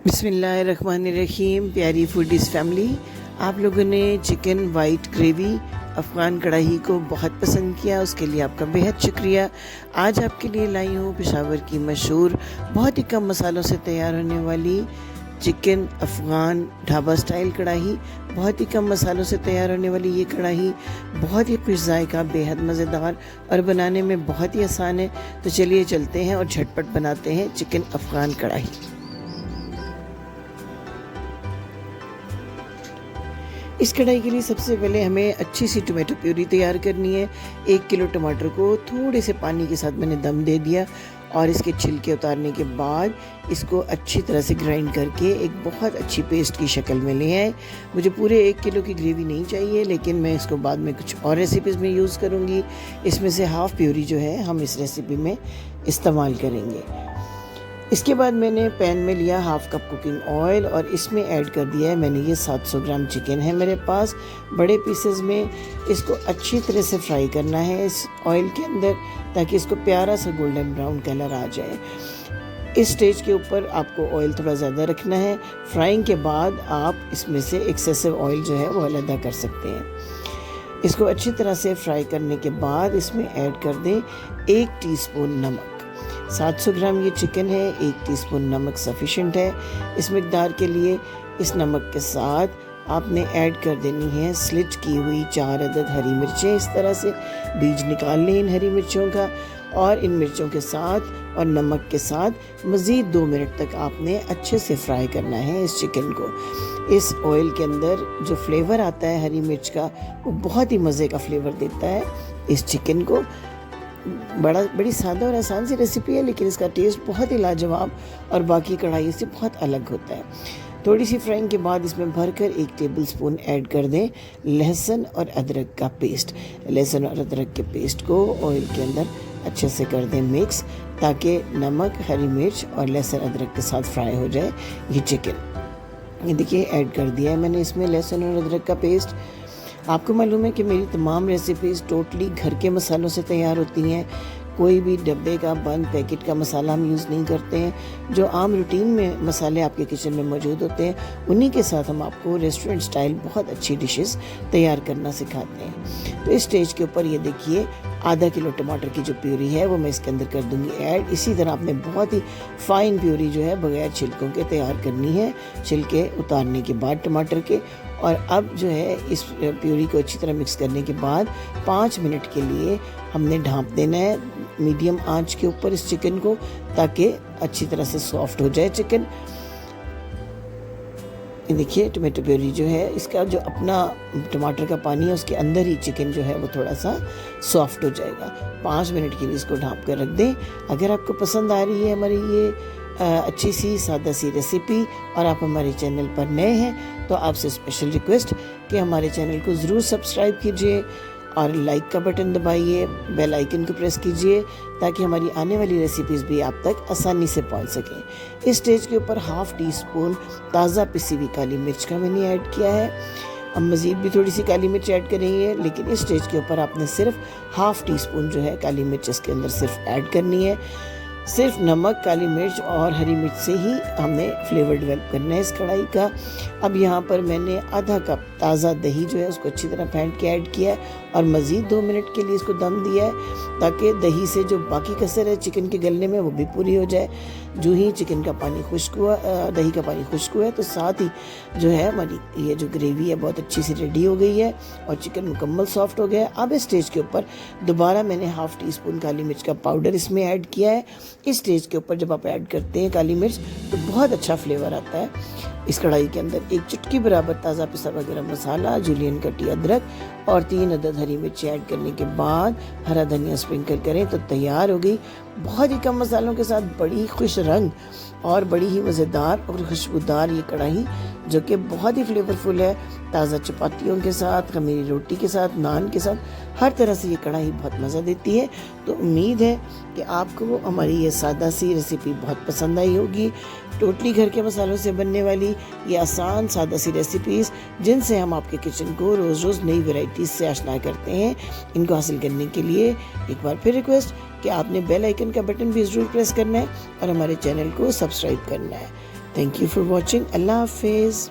बिस्मिल्लाहिर्रहमानिर्रहीम। प्यारी foodies family, आप लोगों ने चिकन वाइट ग्रेवी अफ़गान कढ़ाई को बहुत पसंद किया, उसके लिए आपका बेहद शुक्रिया। आज आपके लिए लाई हूँ पेशावर की मशहूर बहुत ही कम मसालों से तैयार होने वाली चिकन अफ़गान ढाबा स्टाइल कढ़ाई। बहुत ही कम मसालों से तैयार होने वाली ये कढ़ाई बहुत ही खुश जायका, बेहद मज़ेदार और बनाने में बहुत ही आसान है। तो चलिए चलते हैं और झटपट बनाते हैं चिकन अफ़गान कढ़ाई। इस कढ़ाई के लिए सबसे पहले हमें अच्छी सी टमाटो प्यूरी तैयार करनी है। 1 किलो टमाटर को थोड़े से पानी के साथ मैंने दम दे दिया और इसके छिलके उतारने के बाद इसको अच्छी तरह से ग्राइंड करके एक बहुत अच्छी पेस्ट की शक्ल में ले आए। मुझे पूरे 1 किलो की ग्रेवी नहीं चाहिए, लेकिन मैं इसको बाद में कुछ और रेसिपीज़ में यूज़ करूँगी। इसमें से हाफ़ प्यूरी जो है हम इस रेसिपी में इस्तेमाल करेंगे। इसके बाद मैंने पैन में लिया हाफ़ कप कुकिंग ऑयल और इसमें ऐड कर दिया है मैंने ये 700 ग्राम चिकन है मेरे पास बड़े पीसेस में। इसको अच्छी तरह से फ्राई करना है इस ऑयल के अंदर, ताकि इसको प्यारा सा गोल्डन ब्राउन कलर आ जाए। इस स्टेज के ऊपर आपको ऑयल थोड़ा ज़्यादा रखना है। फ्राइंग के बाद आप इसमें से एक्सेसिव ऑयल जो है वो अलग कर सकते हैं। इसको अच्छी तरह से फ्राई करने के बाद इसमें ऐड कर दें 1 टीस्पून नमक। 700 ग्राम ये चिकन है, 1 टीस्पून नमक सफिशिएंट है इस मिकदार के लिए। इस नमक के साथ आपने ऐड कर देनी है स्लिट की हुई 4 अदद हरी मिर्चें। इस तरह से बीज निकाल लें इन हरी मिर्चों का, और इन मिर्चों के साथ और नमक के साथ मज़ीद 2 मिनट तक आपने अच्छे से फ्राई करना है इस चिकन को। इस ऑयल के अंदर जो फ्लेवर आता है हरी मिर्च का, वो बहुत ही मज़े का फ्लेवर देता है इस चिकन को। बड़ी सादा और आसान सी रेसिपी है, लेकिन इसका टेस्ट बहुत ही लाजवाब और बाकी कढ़ाई से बहुत अलग होता है। थोड़ी सी फ्राइंग के बाद इसमें भरकर 1 टेबलस्पून ऐड कर दें लहसुन और अदरक का पेस्ट। लहसुन और अदरक के पेस्ट को ऑयल के अंदर अच्छे से कर दें मिक्स, ताकि नमक, हरी मिर्च और लहसुन अदरक के साथ फ्राई हो जाए ये चिकन। ये देखिए ऐड कर दिया है मैंने इसमें लहसुन और अदरक का पेस्ट। आपको मालूम है कि मेरी तमाम रेसिपीज़ टोटली घर के मसालों से तैयार होती हैं। कोई भी डब्बे का बंद पैकेट का मसाला हम यूज़ नहीं करते हैं। जो आम रूटीन में मसाले आपके किचन में मौजूद होते हैं, उन्हीं के साथ हम आपको रेस्टोरेंट स्टाइल बहुत अच्छी डिशेस तैयार करना सिखाते हैं। तो इस स्टेज के ऊपर ये देखिए आधा किलो टमाटर की जो प्यूरी है वो मैं इसके अंदर कर दूंगी ऐड। इसी तरह आपने बहुत ही फाइन प्यूरी जो है बगैर छिलकों के तैयार करनी है, छिलके उतारने के बाद टमाटर के। और अब जो है इस प्यूरी को अच्छी तरह मिक्स करने के बाद 5 मिनट के लिए हमने ढाँप देना है मीडियम आंच के ऊपर इस चिकन को, ताकि अच्छी तरह से सॉफ्ट हो जाए चिकन। ये देखिए टमाटो प्यूरी जो है, इसका जो अपना टमाटर का पानी है उसके अंदर ही चिकन जो है वो थोड़ा सा सॉफ्ट हो जाएगा। 5 मिनट के लिए इसको ढाँप कर रख दें। अगर आपको पसंद आ रही है हमारी ये अच्छी सी सादा सी रेसिपी और आप हमारे चैनल पर नए हैं, तो आपसे स्पेशल रिक्वेस्ट कि हमारे चैनल को ज़रूर सब्सक्राइब कीजिए और लाइक का बटन दबाइए, बेल आइकन को प्रेस कीजिए, ताकि हमारी आने वाली रेसिपीज़ भी आप तक आसानी से पहुंच सकें। इस स्टेज के ऊपर हाफ़ टीस्पून ताज़ा पिसी हुई काली मिर्च का मैंने ऐड किया है। अब मज़ीद भी थोड़ी सी काली मिर्च ऐड करेंगे, लेकिन इस स्टेज के ऊपर आपने सिर्फ हाफ़ टीस्पून जो है काली मिर्च इसके अंदर सिर्फ ऐड करनी है। सिर्फ नमक, काली मिर्च और हरी मिर्च से ही हमने फ्लेवर डेवलप करना है इस कढ़ाई का। अब यहाँ पर मैंने आधा कप ताज़ा दही जो है उसको अच्छी तरह फेंट के ऐड किया है और मज़ीद 2 मिनट के लिए इसको दम दिया है, ताकि दही से जो बाकी कसर है चिकन के गलने में वो भी पूरी हो जाए। जो ही चिकन का पानी खुश्क हुआ, दही का पानी खुश्क हुआ है, तो साथ ही जो है हमारी ये जो ग्रेवी है बहुत अच्छी सी रेडी हो गई है और चिकन मुकम्मल सॉफ्ट हो गया है। अब इस स्टेज के ऊपर दोबारा मैंने हाफ़ टीस्पून काली मिर्च का पाउडर इसमें ऐड किया है। इस स्टेज के ऊपर जब आप ऐड करते हैं काली मिर्च, तो बहुत अच्छा फ्लेवर आता है इस कढ़ाई के अंदर। 1 चुटकी बराबर ताज़ा पिसा हुआ गरम मसाला, जुलियन कटी अदरक और 3 अदद हरी मिर्ची ऐड करने के बाद हरा धनिया स्प्रिंकल करें तो तैयार हो गई बहुत ही कम मसालों के साथ बड़ी खुश रंग और बड़ी ही मज़ेदार और खुशबूदार ये कढ़ाई, जो कि बहुत ही फ्लेवरफुल है। ताज़ा चपातियों के साथ, खमीरी रोटी के साथ, नान के साथ, हर तरह से ये कढ़ाई बहुत मज़ा देती है। तो उम्मीद है कि आपको हमारी ये सादा सी रेसिपी बहुत पसंद आई होगी। टोटली घर के मसालों से बनने वाली ये आसान सादा सी रेसिपीज़, जिनसे हम आपके किचन को रोज़ रोज़ नई वैरायटीज़ से आशना करते हैं, इनको हासिल करने के लिए एक बार फिर रिक्वेस्ट कि आपने बेल आइकन का बटन भी ज़रूर प्रेस करना है और हमारे चैनल को सब्सक्राइब करना है। Thank you for watching. अल्लाह हाफिज़।